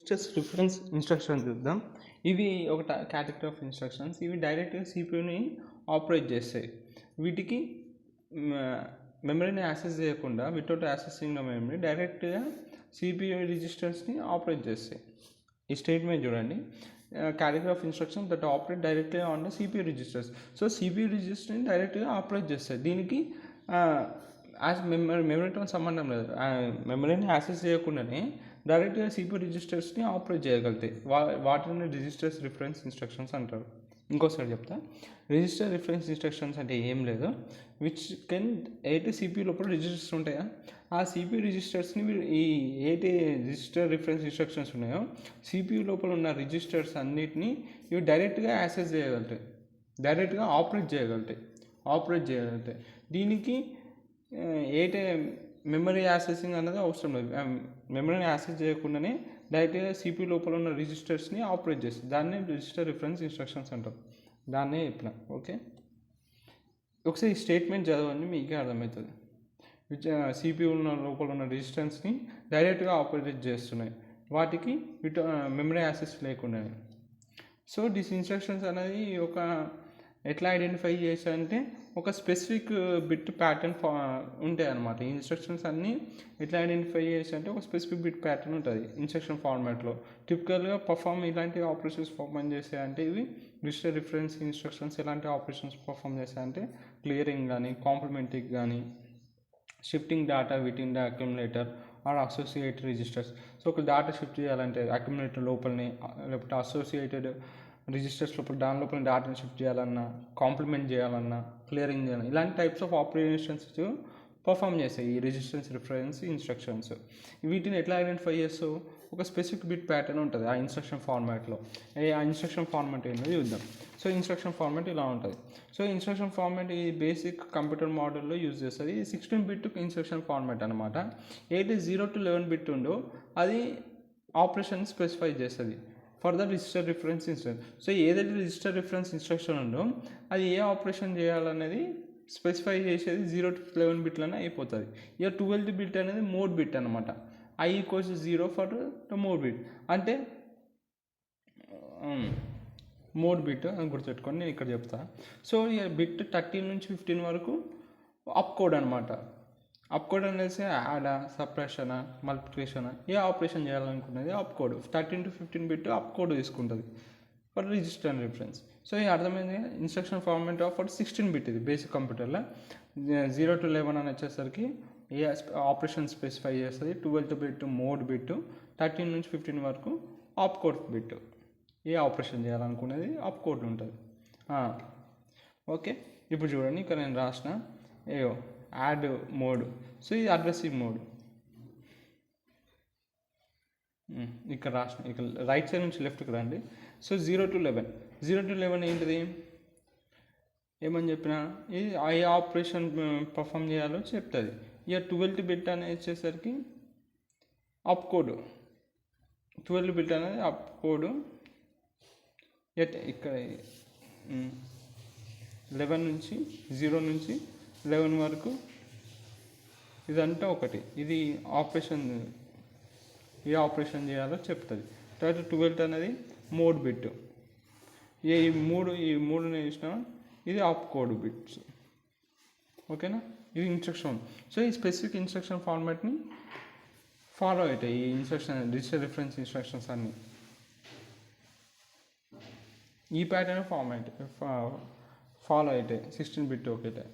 Registers reference instructions చూద్దాం. ఇవి ఒక కేటగిరీ ఆఫ్ ఇన్స్ట్రక్షన్స్. ఇవి డైరెక్ట్గా సిపియూని ఆపరేట్ చేస్తాయి. వీటికి మెమరీని యాక్సెస్ చేయకుండా వితౌట్ యాక్సెసింగ్ ద మెమరీ డైరెక్ట్గా సిపియూ రిజిస్టర్స్ని ఆపరేట్ చేస్తాయి. ఈ స్టేట్మెంట్ చూడండి, category of instructions that operate డైరెక్ట్గా on the CPU registers. So CPU రిజిస్టర్ని డైరెక్ట్గా ఆపరేట్ చేస్తాయి. దీనికి మెమరీతో సంబంధం లేదు. మెమరీని యాక్సెస్ చేయకుండానే డైరెక్ట్గా సిపియూ రిజిస్టర్స్ని ఆపరేట్ చేయగలుగుతాయి. వాటిని రిజిస్టర్స్ రిఫరెన్స్ ఇన్స్ట్రక్షన్స్ అంటారు. ఇంకోసారి చెప్తా, రిజిస్టర్ రిఫరెన్స్ ఇన్స్ట్రక్షన్స్ అంటే ఏం లేదు, విచ్ కెన్ 8 సిపియూ లోపల రిజిస్టర్స్ ఉంటాయా, ఆ సిపియూ రిజిస్టర్స్ని ఈ 8 రిజిస్టర్ రిఫరెన్స్ ఇన్స్ట్రక్షన్స్ ఉన్నాయో సిపియూ లోపల ఉన్న రిజిస్టర్స్ అన్నిటినీ ఇవి డైరెక్ట్గా యాక్సెస్ చేయగలుగుతాయి, డైరెక్ట్గా ఆపరేట్ చేయగలుగుతాయి. దీనికి మెమరీ యాక్సెసింగ్ అనేది అవసరం లేదు. మెమరీని యాక్సెస్ చేయకుండానే డైరెక్ట్గా సిపియూ లోపల ఉన్న రిజిస్టర్స్ని ఆపరేట్ చేస్తుంది. దాన్ని రిజిస్టర్ రిఫరెన్స్ ఇన్స్ట్రక్షన్స్ అంటారు. దాన్నే చెప్పిన. ఓకే, ఒకసారి ఈ స్టేట్మెంట్ చదవండి, మీకే అర్థమవుతుంది. సిపియూ లోపల ఉన్న రిజిస్టర్స్ని డైరెక్ట్గా ఆపరేట్ చేస్తున్నాయి, వాటికి మెమరీ యాక్సెస్ లేకుండానే. సో దిస్ ఇన్స్ట్రక్షన్స్ అనేది ఎట్లా ఐడెంటిఫై చేశారంటే ఒక స్పెసిఫిక్ బిట్ ప్యాటర్న్ ఉంటాయి అన్నమాట. ఈ ఇన్స్ట్రక్షన్స్ అన్నీ ఎట్లా ఐడెంటిఫై చేశారంటే ఒక స్పెసిఫిక్ బిట్ ప్యాటర్న్ ఉంటుంది ఇన్స్ట్రక్షన్ ఫార్మాట్లో. టిపికల్గా ఇలాంటి ఆపరేషన్స్ పర్ఫామ్ చేసాయంటే ఇవి రిజిస్టర్ రిఫరెన్స్ ఇన్స్ట్రక్షన్స్ ఎలాంటి ఆపరేషన్స్ పర్ఫామ్ చేసాయంటే క్లియరింగ్ కానీ, కాంప్లిమెంటింగ్ కానీ, shifting data within the accumulator or associated registers. So ఒక డేటా షిఫ్ట్ చేయాలంటే అక్యుములేటర్ లోపలనే, లేకపోతే అసోసియేటెడ్ రిజిస్టర్స్ లోపల దాని లోపల డేటాని షిఫ్ట్ చేయాలన్నా, కాంప్లిమెంట్ చేయాలన్నా, క్లియరింగ్ చేయాలన్నా, ఇలాంటి టైప్స్ ఆఫ్ ఆపరేషన్స్ పర్ఫామ్ చేస్తాయి ఈ రిజిస్టర్స్ రిఫరెన్స్ ఇన్స్ట్రక్షన్స్. వీటిని ఎట్లా ఐడెంటిఫై చేస్తావు, ఒక స్పెసిఫిక్ బిట్ ప్యాటర్న్ ఉంటుంది ఆ ఇన్స్ట్రక్షన్ ఫార్మాట్లో. ఆ ఇన్స్ట్రక్షన్ ఫార్మాట్ ఏంటో చూద్దాం. సో ఇన్స్ట్రక్షన్ ఫార్మాట్ ఇలా ఉంటుంది. సో ఇన్స్ట్రక్షన్ ఫార్మాట్ ఈ బేసిక్ కంప్యూటర్ మోడల్లో యూజ్ చేస్తుంది. 16 బిట్ ఇన్స్ట్రక్షన్ ఫార్మాట్ అనమాట. ఏదైతే 0 to 11 బిట్ ఉందో అది ఆపరేషన్ స్పెసిఫై చేస్తుంది for the register reference instruction. So ఏదైతే రిజిస్టర్ రిఫరెన్స్ ఇన్స్ట్రక్షన్ ఉందో అది ఏ ఆపరేషన్ చేయాలనేది స్పెసిఫై చేసేది 0 to 11 బిట్లనే అయిపోతుంది. ఇక 12th బిట్ అనేది మోడ్ బిట్ అనమాట. I = 0 for the mode bit, అంటే మోడ్ బిట్ అని గుర్తుపెట్టుకొని నేను ఇక్కడ చెప్తా. సో ఇక బిట్ 13 నుంచి 15 వరకు అప్ కోడ్ అనమాట. అప్ కోడ్ అనేసి యాడా, సప్రెషనా, మల్టిప్లికేషనా, ఏ ఆపరేషన్ చేయాలనుకున్నది opcode. 13 to 15 bit opcode తీసుకుంటుంది for register and reference. So ఇది అర్థమైంది. ఇన్స్ట్రక్షన్ ఫార్మాట్ ఫర్ 16 బిట్ ఇది బేసిక్ కంప్యూటర్లో. 0 to 11 అని వచ్చేసరికి ఏ ఆపరేషన్ స్పెసిఫై చేస్తుంది. 12th బిట్ మోడ్ బిట్, 13 నుంచి 15 వరకు అప్ కోడ్ బిట్, ఏ ఆపరేషన్ చేయాలనుకునేది అప్ కోడ్ ఉంటుంది. ఓకే, ఇప్పుడు చూడండి ఇక్కడ నేను రాసిన యాడ్ మోడ్. సో ఇది అడ్రసింగ్ మోడ్. ఇక్కడ రాసిన, ఇక్కడ రైట్ సైడ్ నుంచి లెఫ్ట్కి రండి. సో 0 to 11 ఏంటిది, ఏమని చెప్పిన ఇది ఏ ఆపరేషన్ పర్ఫామ్ చేయాలో చెప్తుంది. ఇక 12th బిట్ అనేది వచ్చేసరికి అప్ కోడ్. 12th బిట్ అనేది అప్ కోడ్. ఇక్కడ 11 నుంచి 0 నుంచి 11 వరకు ఇదంతా ఒకటి. ఇది ఆపరేషన్ ఏ ఆపరేషన్ చేయాలో చెప్తుంది. తర్వాత 12th అనేది మోడ్ బిట్. ఈ మూడు వేసిన ఇది అప్ కోడ్ బిట్స్. ఓకేనా, ఇది ఇన్స్ట్రక్షన్. సో ఈ స్పెసిఫిక్ ఇన్స్ట్రక్షన్ ఫార్మాట్ని ఫాలో అవుతాయి ఈ ఇన్స్ట్రక్షన్ రిజిస్టర్ రిఫరెన్స్ ఇన్స్ట్రక్షన్స్ అన్నీ. ఈ ప్యాటర్న్ ఫార్మాట్ ఫాలో అవుతాయి 16 బిట్ ఒకటే.